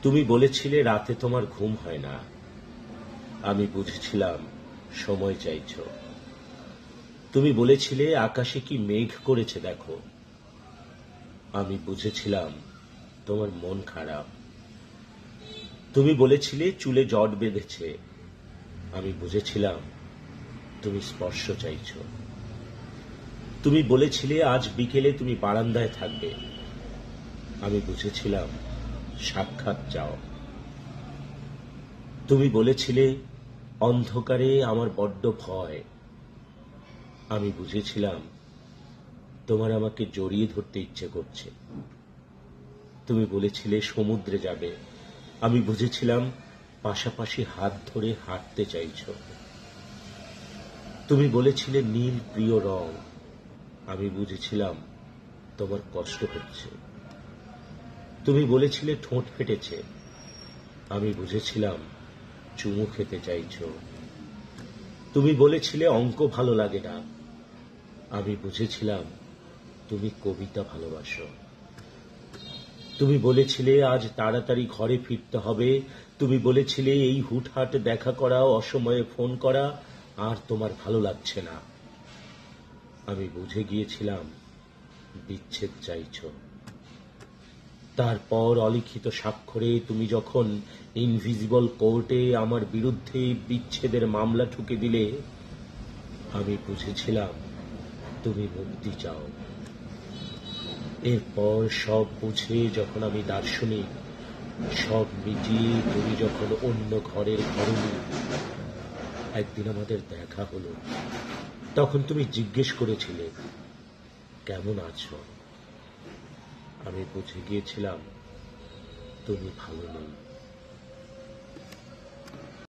তুমি বলেছিলে রাতে তোমার ঘুম হয় না। আমি বুঝেছিলাম সময় চাইছ। তুমি বলেছিলে আকাশে কি মেঘ করেছে দেখো। আমি বুঝেছিলাম তোমার মন খারাপ। তুমি বলেছিলে চুলে জট বেঁধেছে। আমি বুঝেছিলাম তুমি স্পর্শ চাইছ। তুমি বলেছিলে আজ বিকেলে তুমি বারান্দায় থাকবে। আমি বুঝেছিলাম সাক্ষাৎ চাও। তুমি বলেছিলে অন্ধকারে আমার বড্ড ভয়। আমি বুঝেছিলাম তোমার আমাকে জড়িয়ে ধরতে ইচ্ছে করছে। তুমি বলেছিলে সমুদ্রে যাবে। আমি বুঝেছিলাম পাশাপাশি হাত ধরে হাঁটতে চাইছ। তুমি বলেছিলে নীল প্রিয় রং। আমি বুঝেছিলাম তোমার কষ্ট হচ্ছে। তুমি বলেছিলে ঠোঁট ফেটেছে। আমি বুঝেছিলাম চুমু খেতে চাইছ। তুমি বলেছিলে অঙ্ক ভালো লাগে না। আমি বুঝেছিলাম তুমি কবিতা ভালোবাসো। তুমি বলেছিলে আজ তাড়াতাড়ি ঘরে ফিরতে হবে। তুমি বলেছিলে এই হুটহাট দেখা করা, অসময়ে ফোন করা আর তোমার ভালো লাগছে না। আমি বুঝে গিয়েছিলাম বিচ্ছেদ চাইছ। তারপর অলিখিত স্বাক্ষরে তুমি যখন ইনভিজিবল কোর্টে আমার বিরুদ্ধে বিচ্ছেদের মামলা ঠুকে দিলে, আমি বুঝেছিলাম তুমি মুক্তি চাও। এরপর সব বুঝে যখন আমি দার্শনিক, সব মিটিয়ে তুমি যখন অন্য ঘরের ঘরণী, একদিন আমাদের দেখা হলো। তখন তুমি জিজ্ঞেস করেছিলে কেমন আছো। আমি বুঝে গিয়েছিলাম তুমি ভালো নেই।